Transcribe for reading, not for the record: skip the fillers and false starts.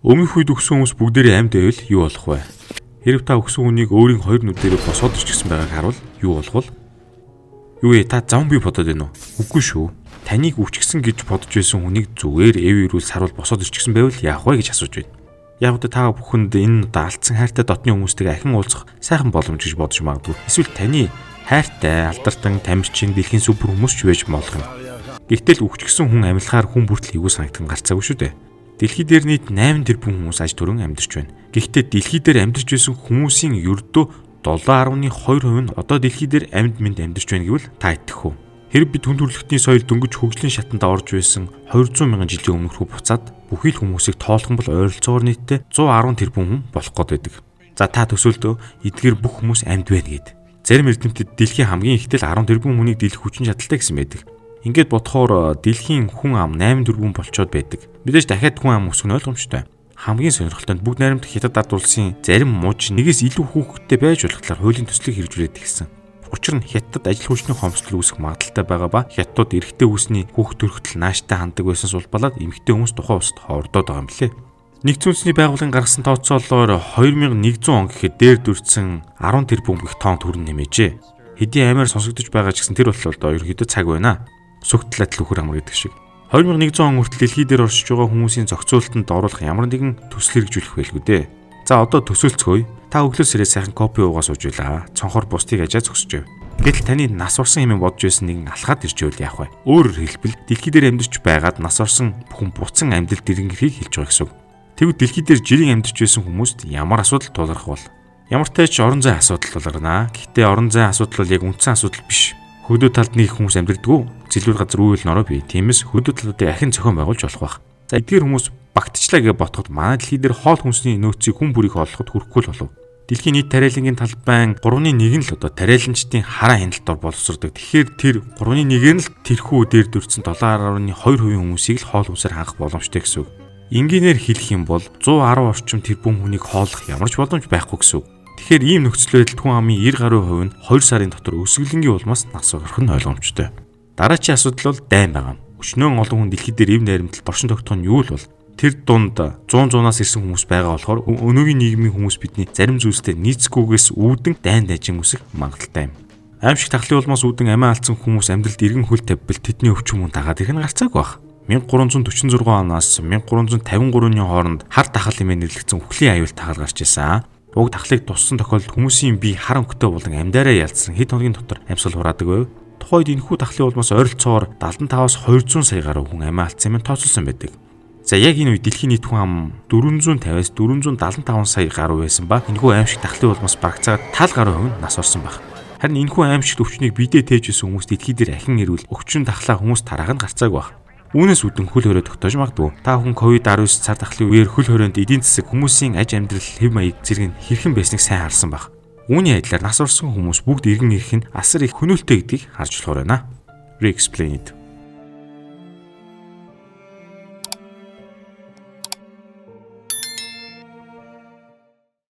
Өмнөх үед өгсөн хүмүүс бүгдээрээ амьд байвал юу болох вэ? Хэрв та өгсөн хүнийг өөрийн хоёр нүдээр босоод ирчихсэн байгааг харуул юу болох вэ? Юу вэ? Та зомби бодоод байна уу? Үгүй шүү. Таныг үчгсэн гэж бодож байсан хүнийг зүгээр эвэрүүл саруул босоод ирчихсэн байвал яах вэ гэж асууж байна. Яг л та бүхэнд энэ алдсан хайртай дотны хүмүүстэйг ахин уулзах сайхан боломж гэж бодож магадгүй. Эсвэл таны хайртай, алдартан, тамирчин, дэлхийн супер хүмүүс ч байж болох юм. Гэвтэл үхчихсэн хүн амьлахаар хүн бүртэл эвгүй санагдсан гарцаагүй шүү дээ. Дэлхий дээр нийт 8 тэрбум хүмүүс аж түрэн амьдарч байна. Гэхдээ дэлхий дээр амьдарч байсан хүмүүсийн ердөө 7.2% нь одоо дэлхий дээр амьд мэнд амьдарч байна гэвэл та итгэх үү? Хэрэг бид хүн төрөлхтний соёл дөнгөж хөгжлийн шатанд орж байсан 200 мянган жилийн өмнөх рүү буцаад бүхий л хүмүүсийг тоолох бол ойролцоогоор нийтдээ 110 тэрбум хүн болох гээд байдаг. За та төсөөлдөө эдгээр бүх хүмүүс амьд байна гэд. Зарим эрдэмтэд дэлхийн хамгийн ихтэл 10 тэрбум хүнийг дийлэх хүчин чадалтай гэсэн байдаг. Ингээд бодохоор дэлхийн хүн ам 8 тэрбум болцоод байдаг. Мэдээж дахиад хүн ам өсөх нь ойлгомжтой. Хамгийн сонирхолтой нь бүгд найрамдах Хятад ард улсын зарим мууч нэгээс илүү хүүхэдтэй байж болох талаар хуулийн төслийг хэрэгжүүлээд гисэн. Учир нь Хятад ажил хүчний хомсдол үүсэх магадaltaй байгаа ба Хятадууд эрэгтэй хүнсний хүүхэд төрөлхтөл нааштай ханддаг байсан сулбалаад эмэгтэй хүмүүс тухайн улсад хоордоод байгаа юм лээ. Нэгдсэн үндэсний байгууллагын гаргасан тооцоололоор 2100 он гэхэд дээр дүрцэн 10 тэрбум гэх тоон төрн нэмэжээ. Хэдийн аймаар сонсогдож байгаа ч гэсэн тэр бол одоо ерөнхийдөө цаг байна. Сүгтэл адил өхөр амар гэдэг шиг. 2100 он хүртэл дэлхий дээр оршиж байгаа хүмүүсийн зохицуулалтанд оруулах ямар нэгэн төсөл хэрэгжүүлэх байлгүй дээ. За одоо төсөөлцгөөе. Та өглөө сэрээ сайхан кофе уугаа сууж байлаа. Цонхоор бусдыг ажаа зогсож байв. Гэтэл таны нас орсон хэмээн бодж байсан нэгэн алхаад иржэвэл яах вэ? Өөрөөр хэлбэл дэлхий дээр амьдарч байгаад нас орсон бүхэн буцан амьдрал дэрэнхийг хэлж байгаа гэсэн үг. Тэгвэл дэлхий дээр жирийн амьдарч байсан хүмүүст ямар асуудал тулгарх бол? Ямартай ч орон зайн асуудал тулгарнаа. Гэхдээ орон зайн асуудал бол яг үндсэн асуудал биш. Хөдөө талд нэг хүмүүс амьдардаг. Зэлбэр газар үйл нороо бий. Тиймээс хөдөө талуудыг ахин зохион байгуулж болох байх. За эдгээр хүмүүс багтчлаа гэж бодоход манай дэлхий дээр хоол хүнсний нөөцийг хүн бүрийг олоход хүрэхгүй л болов. Дэлхийн нийт тариалангийн талбайн 3.1 нь л одоо тариаланчдын хараа хяналтаар боловсрдог. Тэгэхээр тэр 3.1-ээр л тэрхүү дээр дүрцэн 7.2% хүмүүсийг л хоол хүнсээр хангах боломжтой гэсэн үг. Энгийнээр хэлэх юм бол 110 орчим тэрбум хүнийг хооллох ямар ч боломж байхгүй гэсэн үг. Тэгэхээр ийм нөхцөл байдалд хүн амын 90% нь 2 сарын дотор өсвөлнгийн улмаас нас орох нь ойлгомжтой. Дараачийн асуудал бол дайн байгаа. Өчнөн олон хүн дэлхий дээр эв найрамдал боршин тогтоох нь юу л бол тэр дунд 100-100-аас ирсэн хүмүүс байгаа болохоор өнөөгийн нийгмийн хүмүүс бидний зарим зүйлстэй нийцгүйгээс үүдэн дайн дайжин үсэх магадaltaй юм. Аимшиг тахлын улмаас үүдэн амиа алдсан хүмүүс амьдралд иргэн хөл тавьбал тэдний өвчмөн дагаад ирэх нь гарцаагүй байх. 1346 оноос 1353-ны хооронд хар тахал хэмээн нэрлэгдсэн үхлийн аюул тахал гарч ирсэн. Уг тахлыг туссан тохиолдолд хүмүүсийн бие хар өнгөтэй болон амьдараа ялцсан хэд хоногийн дотор амьсгал хураадаг байв. Тухайд энэхүү тахлын улмаас ойролцоогоор 75-аас 200 сая гаруй хүн амиа алдсан юм тооцолсон байдаг. За яг энэ үед дэлхийн нийт хүн ам 450-аас 475 сая гаруй байсан ба энэхүү аимшиг тахлын улмаас барагцаагаад тал гаруй хүн нас орсон баг. Харин энэхүү аимшигт өвчнийг биедээ тээж байсан хүмүүс дэлхий дээр ахин ирвэл өвчин тахлаа хүмүүс тараах нь гарцаагүй баг. Үүнээс үүдэн хөл хорой тогтоож магадгүй. Та хүн COVID-19 цар тахлын үеэр хөл хорионд эдийн засаг хүмүүсийн аж амьдрал хэв маяг зэрэг нь хэрхэн байсныг сайн харсан баг. Үүний адилаар нас орсон хүмүүс бүгд иргэн ирэх нь асар их хөнөөлтэй гэдгийг харж болохоор байна. Re-explain it.